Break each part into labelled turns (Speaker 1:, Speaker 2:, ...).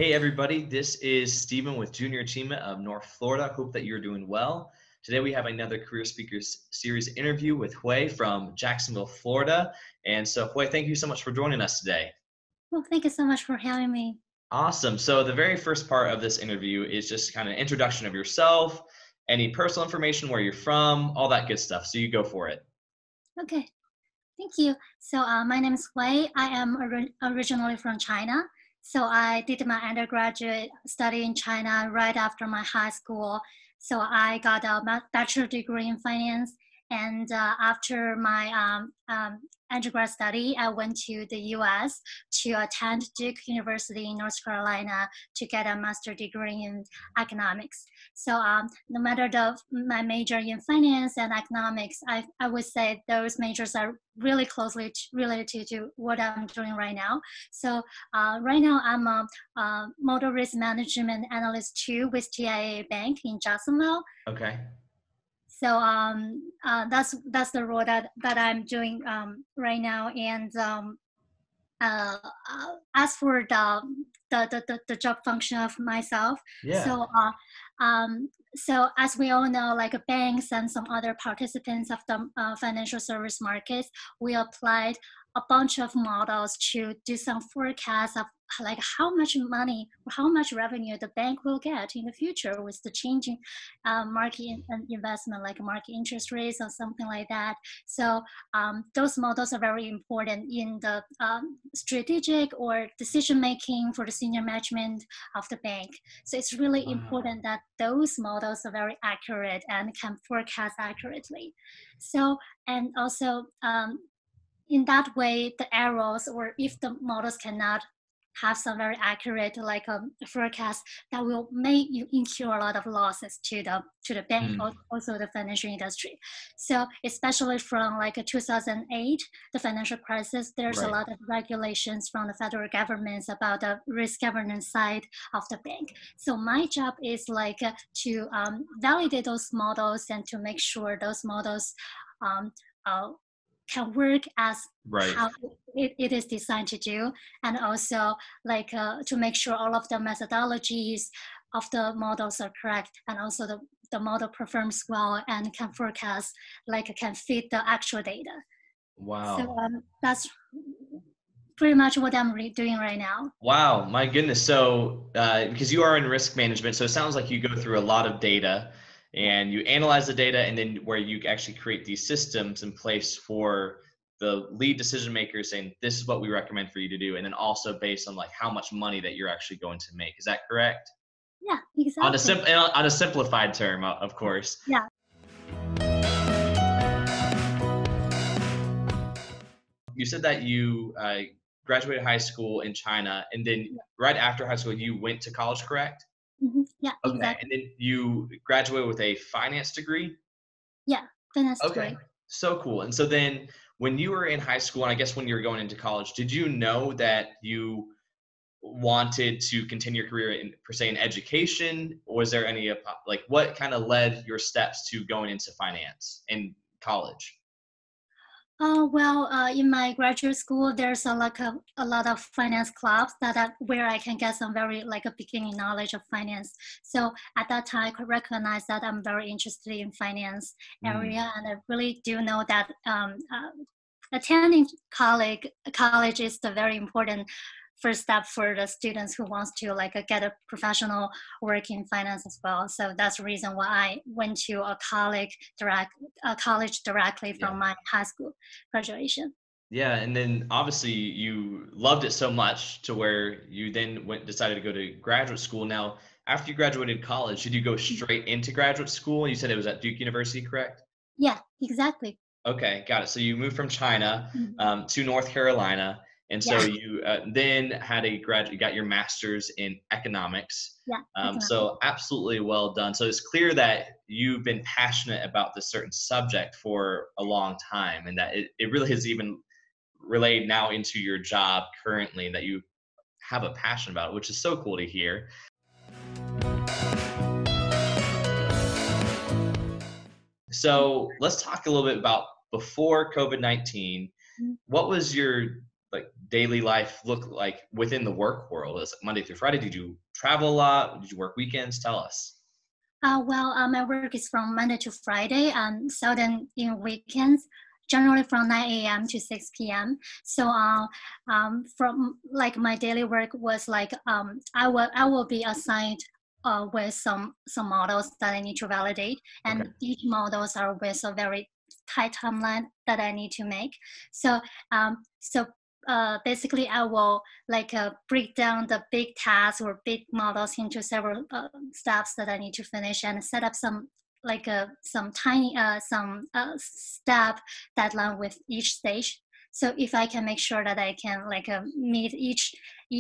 Speaker 1: Hey everybody, this is Stephen with Junior Achievement of North Florida. Hope that you're doing well. Today we have another Career Speakers Series interview with Hui from Jacksonville, Florida. And so Hui, thank you so much for joining us today.
Speaker 2: Well, thank you so much for having me.
Speaker 1: Awesome. So the very first part of this interview is just kind of an introduction of yourself, any personal information, where you're from, all that good stuff. So you go for it.
Speaker 2: Okay, thank you. So my name is Hui. I am originally from China. So I did my undergraduate study in China right after my high school. So I got a bachelor degree in finance. And after my undergrad study, I went to the US to attend Duke University in North Carolina to get a master degree in economics. So no matter my major in finance and economics, I would say those majors are really closely related to what I'm doing right now. So right now I'm a model risk management analyst 2 with TIAA Bank in Jacksonville.
Speaker 1: Okay.
Speaker 2: So that's the role that I'm doing right now. And uh, as for the job function of myself,
Speaker 1: Yeah.
Speaker 2: so so as we all know, like banks and some other participants of the financial service markets, we applied a bunch of models to do some forecasts of like how much money or how much revenue the bank will get in the future with the changing market and investment, like market interest rates or something like that. So those models are very important in the strategic or decision making for the senior management of the bank. So it's really
Speaker 1: Wow.
Speaker 2: important that those models are very accurate and can forecast accurately. So, and also in that way, the errors, or if the models cannot have some very accurate like forecast, that will make you incur a lot of losses to the bank,
Speaker 1: Hmm.
Speaker 2: also the financial industry. So especially from like 2008, the financial crisis, there's a
Speaker 1: Right.
Speaker 2: lot of regulations from the federal governments about the risk governance side of the bank. So my job is like to validate those models and to make sure those models um, uh, can work as
Speaker 1: Right.
Speaker 2: how it is designed to do, and also like to make sure all of the methodologies of the models are correct, and also the model performs well and can forecast, like can fit the actual data. So
Speaker 1: Wow.
Speaker 2: that's pretty much what I'm doing right now.
Speaker 1: Wow, my goodness. So, because you are in risk management, so it sounds like you go through a lot of data
Speaker 2: Yeah.
Speaker 1: and you analyze the data, and then where you actually create these systems in place for the lead decision makers saying, this is what we recommend for you to do. And then also based on like how much money that you're actually going to make. Is that correct?
Speaker 2: Yeah,
Speaker 1: On a
Speaker 2: exactly.
Speaker 1: on a simplified term, of course.
Speaker 2: Yeah.
Speaker 1: You said that you graduated high school in China, and then right after high school, you went to college, correct?
Speaker 2: Yeah,
Speaker 1: Okay,
Speaker 2: exactly.
Speaker 1: and then you graduated with a finance degree?
Speaker 2: Yeah, finance
Speaker 1: Okay,
Speaker 2: degree.
Speaker 1: so cool. And so then when you were in high school, and I guess when you were going into college, did you know that you wanted to continue your career in per se in education? Or was there any like what kind of led your steps to going into finance in college?
Speaker 2: Oh, well, in my graduate school, there's a lot of finance clubs where I can get some very like a beginning knowledge of finance. So at that time, I could recognize that I'm very interested in finance
Speaker 1: Mm,
Speaker 2: area, and I really do know that attending college is the very important first step for the students who wants to like get a professional work in finance as well. So that's the reason why I went to a college directly
Speaker 1: yeah.
Speaker 2: from my high school graduation.
Speaker 1: Yeah, and then obviously you loved it so much to where you then decided to go to graduate school. Now, after you graduated college, did you go straight into graduate school? You said it was at Duke University, correct?
Speaker 2: Yeah, exactly.
Speaker 1: Okay, got it. So you moved from China
Speaker 2: Mhm.
Speaker 1: to North Carolina, and so
Speaker 2: Yeah,
Speaker 1: you then had you got your master's in economics.
Speaker 2: yeah, economics.
Speaker 1: So absolutely well done. So it's clear that you've been passionate about this certain subject for a long time, and that it really has even relayed now into your job currently, and that you have a passion about it, which is so cool to hear. So let's talk a little bit about before COVID-19.
Speaker 2: Mhm.
Speaker 1: What was your like daily life look like within the work world? Is it Monday through Friday? Did you travel a lot? Did you work weekends? Tell us.
Speaker 2: My work is from Monday to Friday and seldom in weekends, generally from 9 a.m. to 6 p.m. So from like my daily work was like I will be assigned with some models that I need to validate,
Speaker 1: Okay.
Speaker 2: and each models are with a very tight timeline that I need to make. So basically I will like break down the big tasks or big models into several steps that I need to finish and set up some like some tiny step deadline with each stage. So if I can make sure that I can like meet each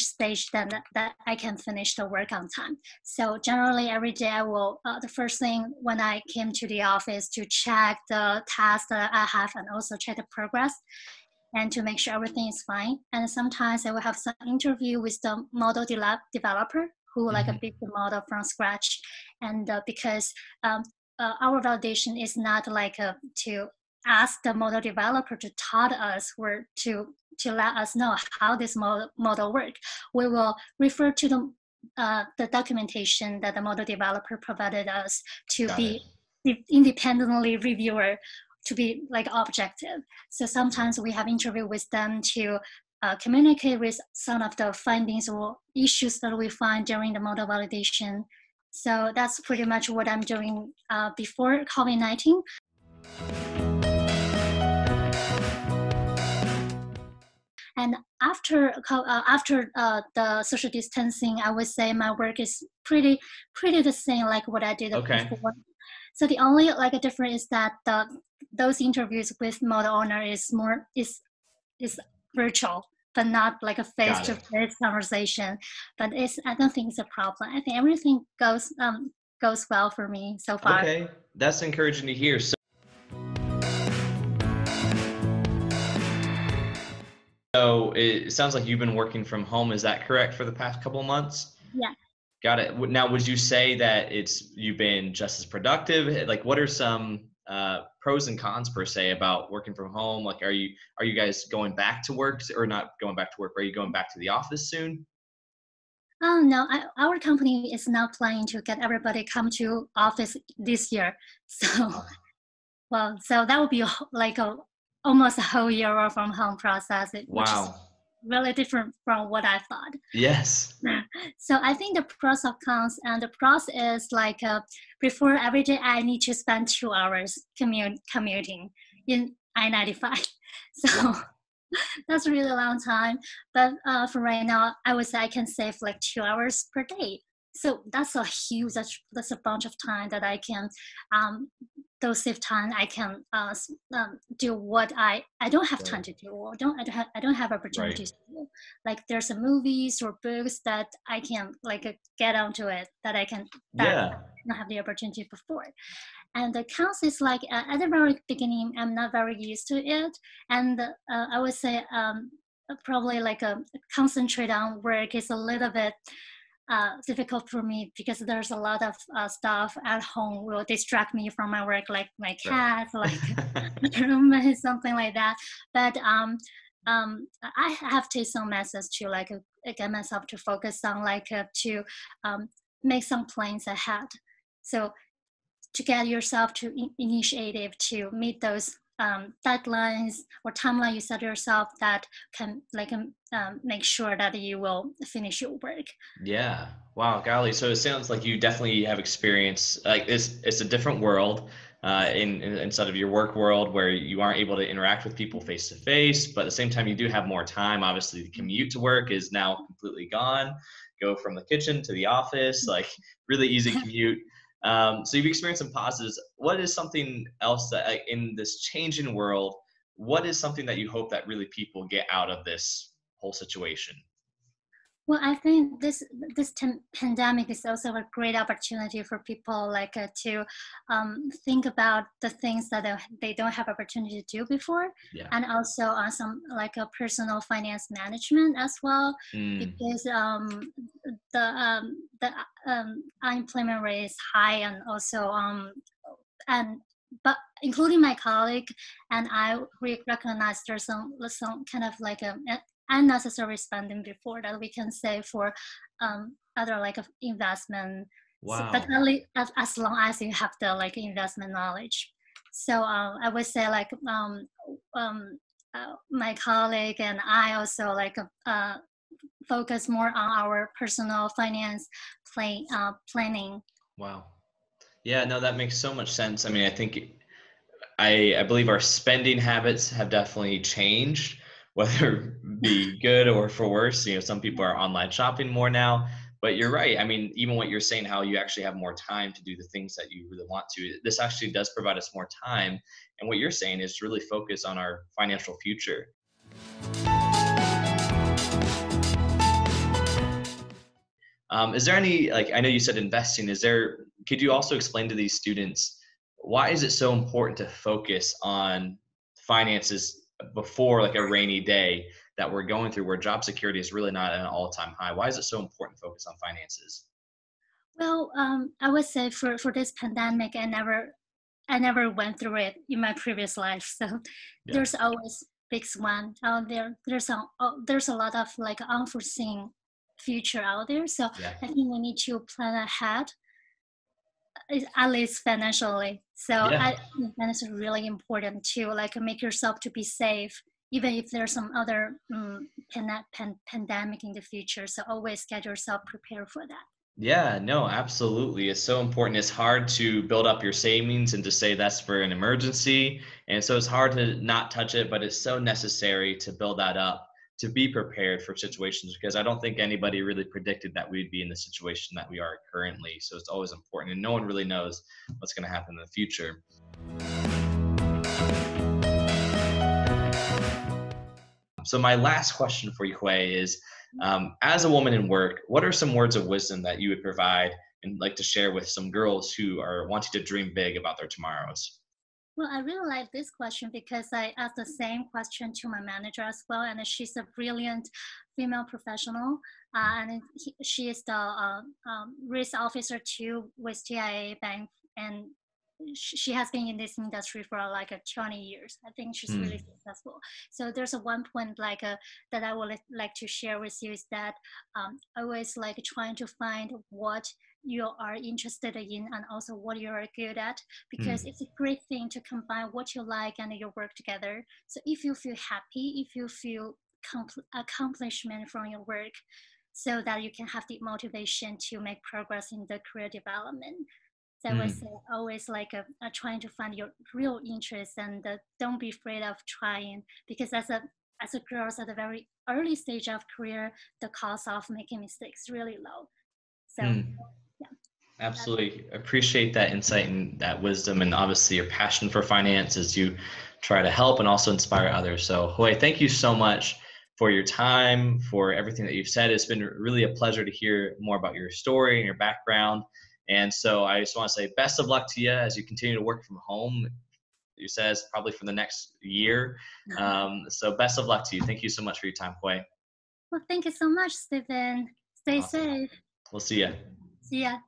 Speaker 2: stage, then that I can finish the work on time. So generally every day I will the first thing when I came to the office to check the tasks that I have and also check the progress and to make sure everything is fine. And sometimes I will have some interview with the model developer who like a
Speaker 1: Hmm.
Speaker 2: big model from scratch. And because our validation is not like to ask the model developer to taught us or to let us know how this model work. We will refer to the documentation that the model developer provided us to
Speaker 1: Got it.
Speaker 2: be independently reviewer to be like objective. So sometimes we have interview with them to communicate with some of the findings or issues that we find during the model validation. So that's pretty much what I'm doing before COVID-19. And after the social distancing, I would say my work is pretty the same like what I did
Speaker 1: Okay.
Speaker 2: before. So the only like a difference is that those interviews with model owner is virtual, but not like a
Speaker 1: Got it.
Speaker 2: face-to-face conversation. But I don't think it's a problem. I think everything goes well for me so far.
Speaker 1: Okay. That's encouraging to hear. So it sounds like you've been working from home. Is that correct for the past couple of months?
Speaker 2: Yeah.
Speaker 1: Got it. Now, would you say that you've been just as productive? Like, what are some pros and cons per se about working from home? Like, are you guys going back to work or not going back to work? Are you going back to the office soon?
Speaker 2: Oh no, our company is now planning to get everybody come to office this year. So
Speaker 1: Wow.
Speaker 2: well, so that would be like a almost a whole year work from home process, which is
Speaker 1: Wow.
Speaker 2: really different from what I thought.
Speaker 1: Yes.
Speaker 2: So I think the pros of cons, and the pros is like before every day I need to spend 2 hours commuting in I-95. So
Speaker 1: Wow.
Speaker 2: that's a really long time. But for right now, I would say I can save like 2 hours per day. So that's a huge, that's a bunch of time that I can, those save time I can do what I don't have time
Speaker 1: Right.
Speaker 2: to do, or I don't have
Speaker 1: Right.
Speaker 2: opportunities to do. Like there's some movies or books that I can like get onto it that that I
Speaker 1: Yeah.
Speaker 2: don't have the opportunity before. And the cons is like at the very beginning, I'm not very used to it. And I would say probably like concentrate on work is a little bit difficult for me because there's a lot of stuff at home will distract me from my work, like my
Speaker 1: Right.
Speaker 2: cat, like my roommate, something like that. But I have taken some methods to like get myself to focus on like to um, make some plans ahead. So to get yourself to initiative to meet those deadlines or timeline you set yourself that can like make sure that you will finish your work.
Speaker 1: Yeah. Wow, golly. So it sounds like you definitely have experience. Like it's a different world inside of your work world where you aren't able to interact with people face to face, but at the same time you do have more time. Obviously, the commute to work is now completely gone. Go from the kitchen to the office, like really easy commute. So you've experienced some positives. What is something else that like, in this changing world? What is something that you hope that really people get out of this whole situation?
Speaker 2: Well, I think this pandemic is also a great opportunity for people like to think about the things that they don't have opportunity to do before,
Speaker 1: Yeah.
Speaker 2: and also on some like a personal finance management as well,
Speaker 1: Mm,
Speaker 2: because the unemployment rate is high, and also and but including my colleague and I recognize there's some kind of like unnecessary spending before that we can save for other like investment. So, but
Speaker 1: Wow.
Speaker 2: only as long as you have the like investment knowledge. So I would say like um, my colleague and I also like focus more on our personal finance planning.
Speaker 1: Wow. Yeah, no, that makes so much sense. I mean, I think I believe our spending habits have definitely changed, whether it be good or for worse. You know, some people are online shopping more now, but you're right. I mean, even what you're saying, how you actually have more time to do the things that you really want to, this actually does provide us more time. And what you're saying is to really focus on our financial future. Is there any, like, I know you said investing, could you also explain to these students, why is it so important to focus on finances before like a rainy day that we're going through where job security is really not at an all-time high? Why is it so important to focus on finances?
Speaker 2: Well, I would say for this pandemic, I never went through it in my previous life. So
Speaker 1: Yeah.
Speaker 2: there's always big one out there. There's a lot of like unforeseen future out there. So
Speaker 1: Yeah.
Speaker 2: I think we need to plan ahead, at least financially. So
Speaker 1: Yeah.
Speaker 2: I think that is really important to like make yourself to be safe, even if there's some other pandemic in the future. So always get yourself prepared for that.
Speaker 1: Yeah, no, absolutely. It's so important. It's hard to build up your savings and to say that's for an emergency. And so it's hard to not touch it, but it's so necessary to build that up to be prepared for situations because I don't think anybody really predicted that we'd be in the situation that we are currently. So it's always important. And no one really knows what's going to happen in the future. So my last question for you, Hui, is as a woman in work, what are some words of wisdom that you would provide and like to share with some girls who are wanting to dream big about their tomorrows?
Speaker 2: Well, I really like this question because I asked the same question to my manager as well, and she's a brilliant female professional, and she is the risk officer too with TIAA Bank, and she has been in this industry for like 20 years. I think she's really
Speaker 1: Hmm.
Speaker 2: successful. So there's a one point like that I would like to share with you is that always like trying to find what you are interested in and also what you are good at, because
Speaker 1: Hmm.
Speaker 2: it's a great thing to combine what you like and your work together. So if you feel happy, if you feel accomplishment from your work, so that you can have the motivation to make progress in the career development. So I was
Speaker 1: Hmm.
Speaker 2: always like trying to find your real interest and don't be afraid of trying, because as a girl at a very early stage of career, the cost of making mistakes really low. So
Speaker 1: Hmm.
Speaker 2: yeah, that's
Speaker 1: Absolutely appreciate that insight and that wisdom, and obviously your passion for finance as you try to help and also inspire others. So, Hui, thank you so much for your time, for everything that you've said. It's been really a pleasure to hear more about your story and your background. And so, I just want to say best of luck to you as you continue to work from home. You says probably for the next year. So, best of luck to you. Thank you so much for your time, Hui.
Speaker 2: well, thank you so much, Stephen. Stay
Speaker 1: Awesome.
Speaker 2: safe.
Speaker 1: We'll see you.
Speaker 2: See ya.